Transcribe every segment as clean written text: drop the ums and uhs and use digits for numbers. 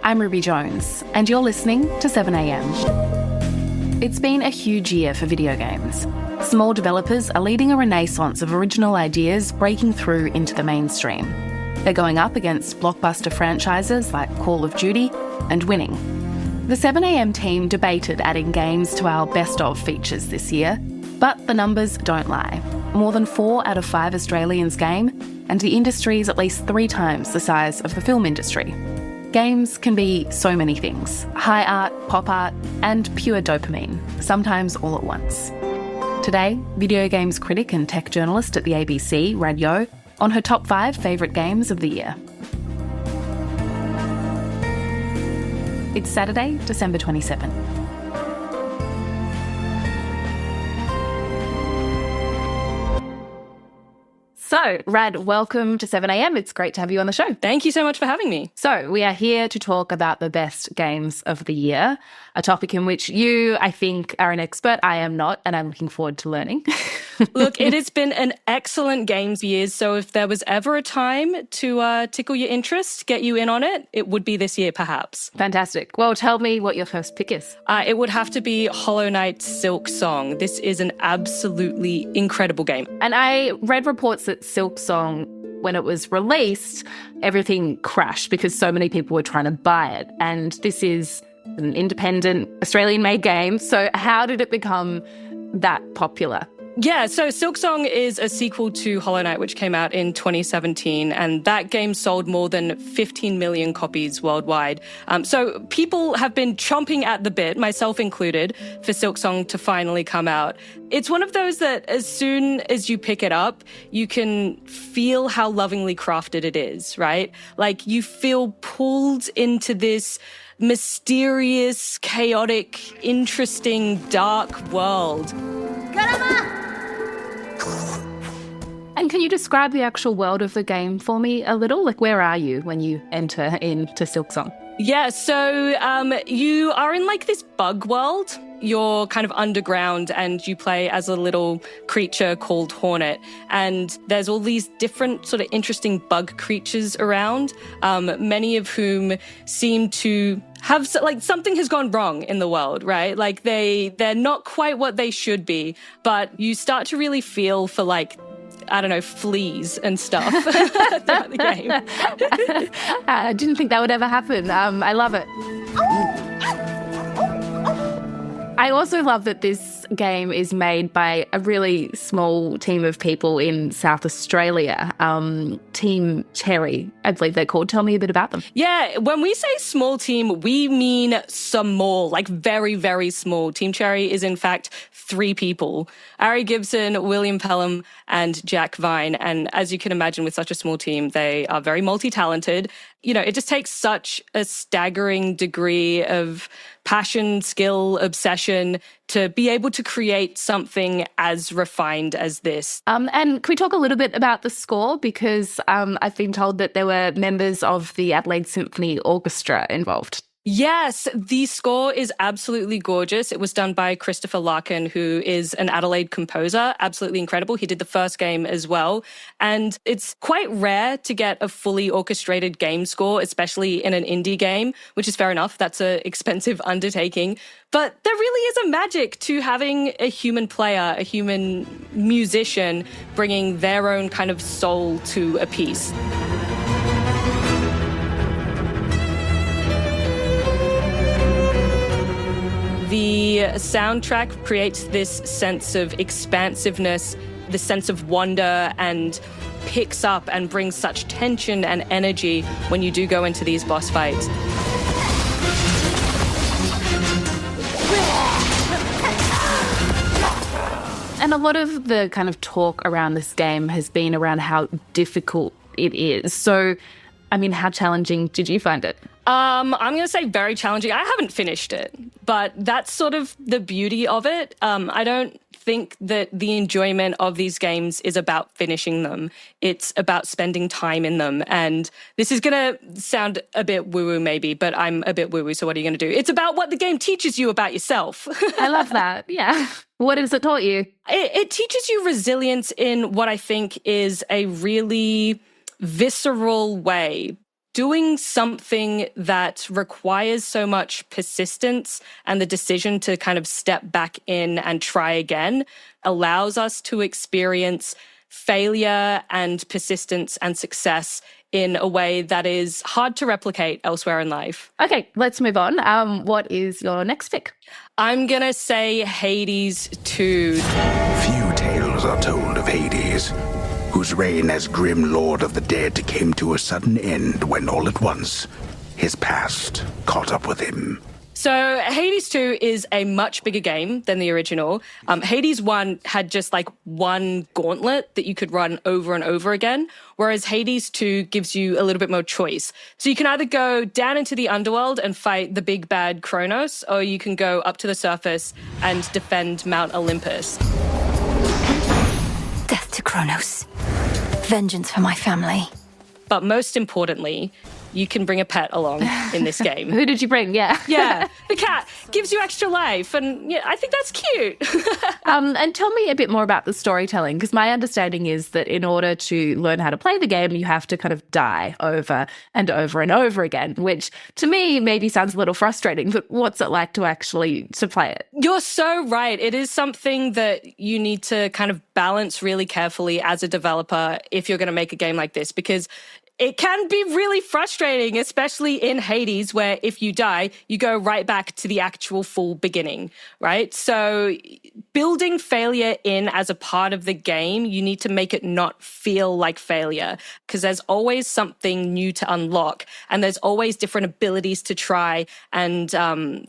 I'm Ruby Jones, and you're listening to 7am. It's been a huge year for video games. Small developers are leading a renaissance of original ideas breaking through into the mainstream. They're going up against blockbuster franchises like Call of Duty and winning. The 7am team debated adding games to our best of features this year, but the numbers don't lie. More than 4 out of 5 Australians game, and the industry is at least 3 times the size of the film industry. Games can be so many things: high art, pop art, and pure dopamine, sometimes all at once. Today, video games critic and tech journalist at the ABC, Rad Yeo, on her top 5 favourite games of the year. It's Saturday, December 27. So, Rad, welcome to 7am. It's great to have you on the show. Thank you so much for having me. So, we are here to talk about the best games of the year, a topic in which you, I think, are an expert. I am not, and I'm looking forward to learning. Look, it has been an excellent games year, so if there was ever a time to tickle your interest, get you in on it, it would be this year, perhaps. Fantastic. Well, tell me what your first pick is. It would have to be Hollow Knight's Silk Song. This is an absolutely incredible game. And I read reports that Silk Song, when it was released, everything crashed because so many people were trying to buy it. And this is an independent Australian-made game. So how did it become that popular? Yeah, so Silk Song is a sequel to Hollow Knight, which came out in 2017, and that game sold more than 15 million copies worldwide. So people have been chomping at the bit, myself included, for Silk Song to finally come out. It's one of those that as soon as you pick it up, you can feel how lovingly crafted it is, right? Like you feel pulled into this mysterious, chaotic, interesting, dark world. And can you describe the actual world of the game for me a little? Like, where are you when you enter into Silk Song? Yeah, so you are in like this bug world. You're kind of underground and you play as a little creature called Hornet. And there's all these different sort of interesting bug creatures around, many of whom seem to have, like, something has gone wrong in the world, right? Like they're not quite what they should be, but you start to really feel for, like, I don't know, fleas and stuff throughout the game. I didn't think that would ever happen. I love it. I also love that this game is made by a really small team of people in South Australia, Team Cherry, I believe they're called. Tell me a bit about them. Yeah, when we say small team, we mean small, like very, very small. Team Cherry is in fact 3 people: Ari Gibson, William Pelham, and Jack Vine. And as you can imagine, with such a small team, they are very multi-talented. You know, it just takes such a staggering degree of passion, skill, obsession to be able to create something as refined as this. And can we talk a little bit about the score? Because I've been told that there were members of the Adelaide Symphony Orchestra involved. Yes, the score is absolutely gorgeous. It was done by Christopher Larkin, who is an Adelaide composer. Absolutely incredible. He did the first game as well. And it's quite rare to get a fully orchestrated game score, especially in an indie game, which is fair enough. That's an expensive undertaking. But there really is a magic to having a human player, a human musician, bringing their own kind of soul to a piece. The soundtrack creates this sense of expansiveness, this sense of wonder, and picks up and brings such tension and energy when you do go into these boss fights. And a lot of the kind of talk around this game has been around how difficult it is. So, I mean, how challenging did you find it? I'm going to say very challenging. I haven't finished it, but that's sort of the beauty of it. I don't think that the enjoyment of these games is about finishing them. It's about spending time in them. And this is going to sound a bit woo-woo maybe, but I'm a bit woo-woo, so what are you going to do? It's about what the game teaches you about yourself. I love that. Yeah. What has it taught you? It teaches you resilience in what I think is a really visceral way doing something that requires so much persistence and the decision to kind of step back in and try again allows us to experience failure and persistence and success in a way that is hard to replicate elsewhere in life. Okay, let's move on. What is your next pick? I'm going to say Hades 2. Few tales are told of Hades, whose reign as grim lord of the dead came to a sudden end when all at once his past caught up with him. So Hades 2 is a much bigger game than the original. Hades 1 had just like one gauntlet that you could run over and over again, whereas Hades 2 gives you a little bit more choice. So you can either go down into the underworld and fight the big bad Kronos, or you can go up to the surface and defend Mount Olympus. Death to Kronos. Vengeance for my family. But most importantly, you can bring a pet along in this game. Who did you bring? Yeah. Yeah, the cat gives you extra life, and yeah, I think that's cute. And tell me a bit more about the storytelling, because my understanding is that in order to learn how to play the game, you have to kind of die over and over and over again, which to me maybe sounds a little frustrating, but what's it like to play it? You're so right. It is something that you need to kind of balance really carefully as a developer if you're going to make a game like this, because it can be really frustrating, especially in Hades, where if you die, you go right back to the actual full beginning, right? So building failure in as a part of the game, you need to make it not feel like failure, because there's always something new to unlock, and there's always different abilities to try and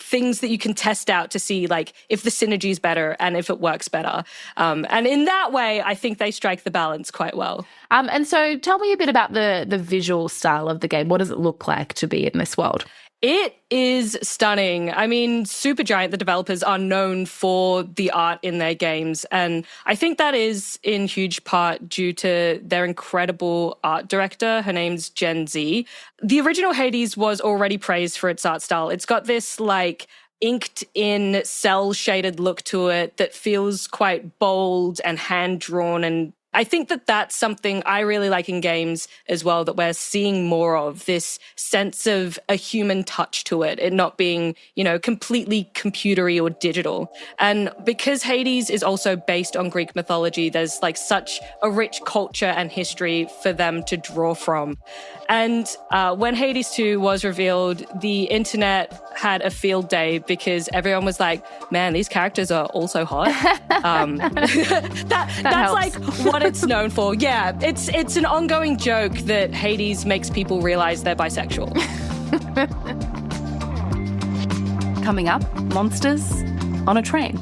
things that you can test out to see like if the synergy is better and if it works better. And in that way, I think they strike the balance quite well. And so tell me a bit about the visual style of the game. What does it look like to be in this world? It is stunning. I mean, Supergiant, the developers, are known for the art in their games. And I think that is in huge part due to their incredible art director. Her name's Gen Z. The original Hades was already praised for its art style. It's got this like inked in cell shaded look to it that feels quite bold and hand drawn, and I think that that's something I really like in games as well, that we're seeing more of, this sense of a human touch to it, it not being, completely computery or digital. And because Hades is also based on Greek mythology, there's like such a rich culture and history for them to draw from. And when Hades 2 was revealed, the internet had a field day because everyone was like, man, these characters are also hot. That's like what it's known for. Yeah, it's an ongoing joke that Hades makes people realize they're bisexual. Coming up, monsters on a train.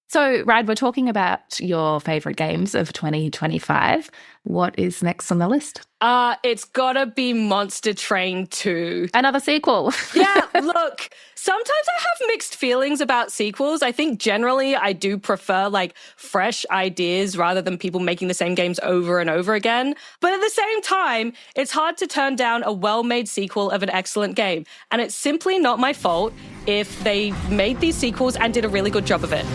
So, Rad, we're talking about your favourite games of 2025. What is next on the list? It's gotta be Monster Train 2. Another sequel. Yeah, look, sometimes I have mixed feelings about sequels. I think generally I do prefer like fresh ideas rather than people making the same games over and over again. But at the same time, it's hard to turn down a well-made sequel of an excellent game. And it's simply not my fault if they made these sequels and did a really good job of it.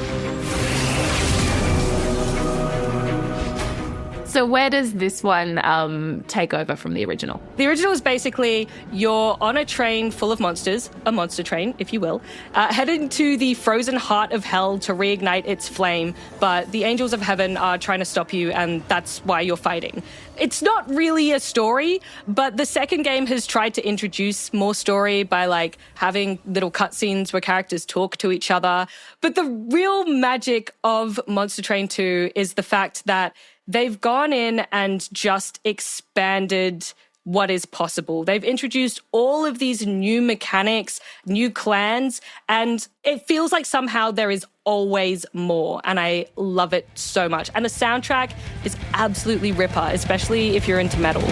So where does this one take over from the original? The original is basically you're on a train full of monsters, a monster train, if you will, heading to the frozen heart of hell to reignite its flame, but the angels of heaven are trying to stop you, and that's why you're fighting. It's not really a story, but the second game has tried to introduce more story by like having little cutscenes where characters talk to each other. But the real magic of Monster Train 2 is the fact that they've gone in and just expanded what is possible. They've introduced all of these new mechanics, new clans, and it feels like somehow there is always more, and I love it so much. And the soundtrack is absolutely ripper, especially if you're into metal.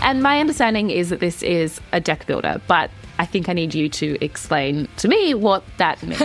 And my understanding is that this is a deck builder, but I think I need you to explain to me what that means.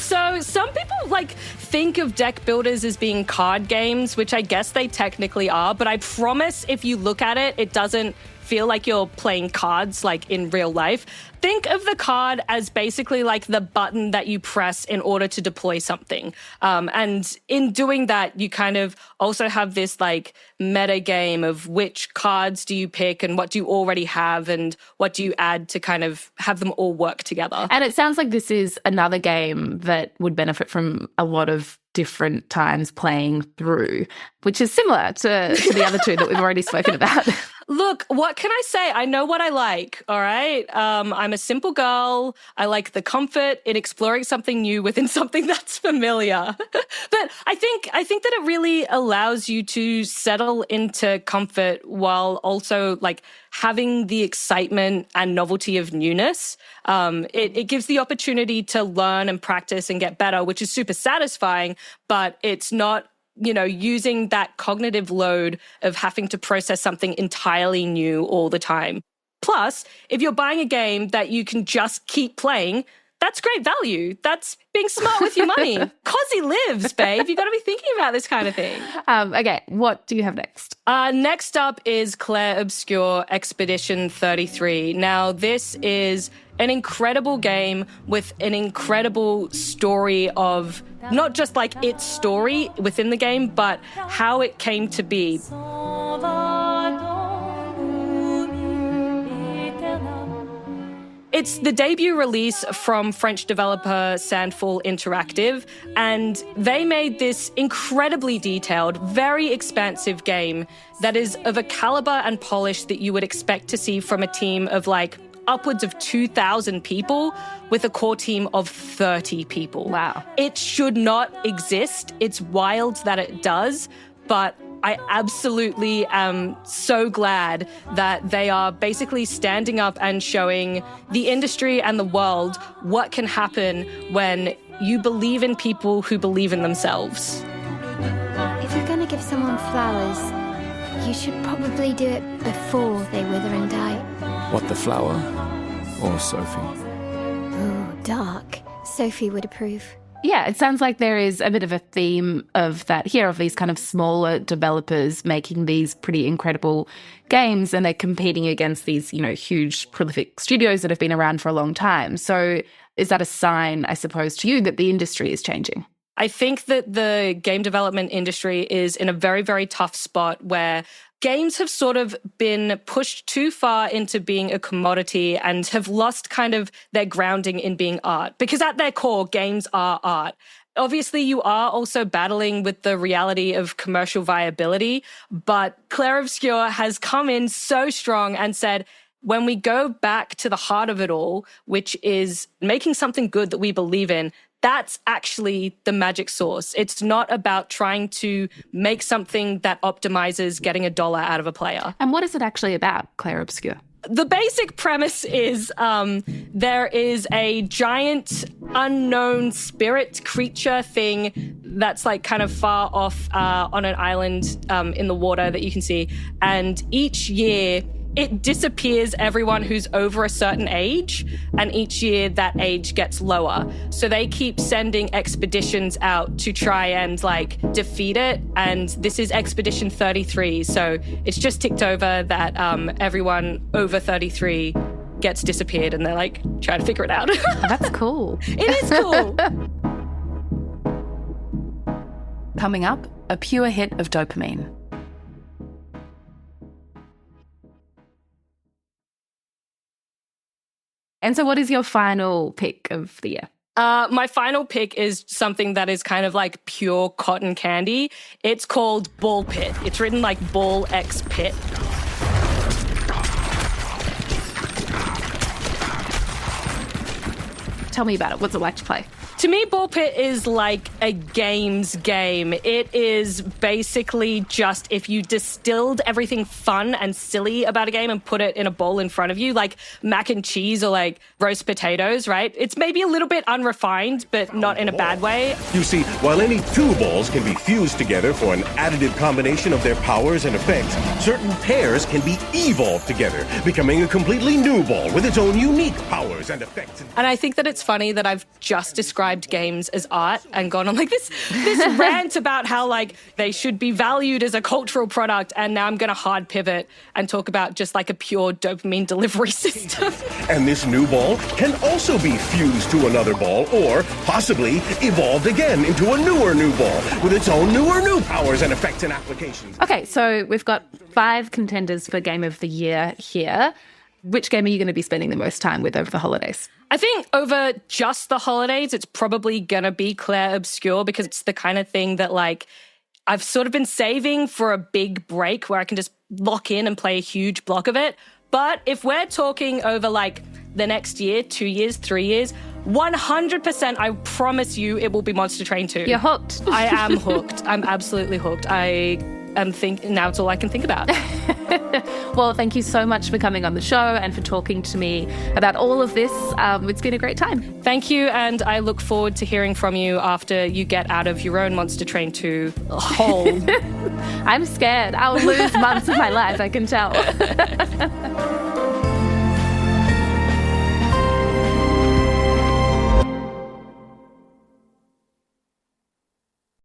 So some people think of deck builders as being card games, which I guess they technically are, but I promise if you look at it, it doesn't feel like you're playing cards like in real life, think of the card as basically like the button that you press in order to deploy something. And in doing that, you kind of also have this like meta game of which cards do you pick and what do you already have and what do you add to kind of have them all work together. And it sounds like this is another game that would benefit from a lot of different times playing through, which is similar to the other two that we've already spoken about. Look, what can I say? I know what I like, all right? I'm a simple girl. I like the comfort in exploring something new within something that's familiar. But I think that it really allows you to settle into comfort while also like having the excitement and novelty of newness. It gives the opportunity to learn and practice and get better, which is super satisfying, but it's not using that cognitive load of having to process something entirely new all the time. Plus, if you're buying a game that you can just keep playing, that's great value. That's being smart with your money. Cozy lives, babe. You've got to be thinking about this kind of thing. Okay, what do you have next? Next up is Clair Obscur Expedition 33. Now, this is an incredible game with an incredible story of not just like its story within the game, but how it came to be. It's the debut release from French developer Sandfall Interactive, and they made this incredibly detailed, very expansive game that is of a caliber and polish that you would expect to see from a team of like upwards of 2,000 people with a core team of 30 people. Wow. It should not exist. It's wild that it does, but I absolutely am so glad that they are basically standing up and showing the industry and the world what can happen when you believe in people who believe in themselves. If you're going to give someone flowers, you should probably do it before they wither and die. What, the flower or Sophie? Ooh, dark. Sophie would approve. Yeah, it sounds like there is a bit of a theme of that here, of these kind of smaller developers making these pretty incredible games, and they're competing against these, huge prolific studios that have been around for a long time. So is that a sign, I suppose, to you that the industry is changing? I think that the game development industry is in a very, very tough spot where games have sort of been pushed too far into being a commodity and have lost kind of their grounding in being art. Because at their core, games are art. Obviously, you are also battling with the reality of commercial viability, but Clair Obscur has come in so strong and said, when we go back to the heart of it all, which is making something good that we believe in, that's actually the magic sauce. It's not about trying to make something that optimizes getting $1 out of a player. And what is it actually about, Clair Obscur? The basic premise is there is a giant unknown spirit creature thing that's like kind of far off on an island in the water that you can see. And each year it disappears everyone who's over a certain age, and each year that age gets lower. So they keep sending expeditions out to try and like defeat it. And this is Expedition 33. So it's just ticked over that everyone over 33 gets disappeared, and they're like trying to figure it out. That's cool. It is cool. Coming up, a pure hit of dopamine. And so what is your final pick of the year? My final pick is something that is kind of like pure cotton candy. It's called Ball Pit. It's written like Ball X Pit. Tell me about it. What's it like to play? To me, Ball Pit is like a games game. It is basically just if you distilled everything fun and silly about a game and put it in a bowl in front of you, like mac and cheese or like roast potatoes, right? It's maybe a little bit unrefined, but not in a bad way. You see, while any two balls can be fused together for an additive combination of their powers and effects, certain pairs can be evolved together, becoming a completely new ball with its own unique powers and effects. And I think that it's funny that I've just described described games as art and gone on like this rant about how like they should be valued as a cultural product, and now I'm going to hard pivot and talk about just like a pure dopamine delivery system. And this new ball can also be fused to another ball, or possibly evolved again into a newer new ball with its own newer new powers and effects and applications. Okay, so we've got 5 contenders for Game of the Year here. Which game are you going to be spending the most time with over the holidays? I think over just the holidays, it's probably going to be Claire Obscure, because it's the kind of thing that like I've sort of been saving for a big break where I can just lock in and play a huge block of it. But if we're talking over like the next year, 2 years, 3 years, 100%, I promise you it will be Monster Train 2. You're hooked. I am hooked. I'm absolutely hooked. Now it's all I can think about. Well, thank you so much for coming on the show and for talking to me about all of this. It's been a great time. Thank you, and I look forward to hearing from you after you get out of your own Monster Train 2 hole. I'm scared. I'll lose months of my life, I can tell.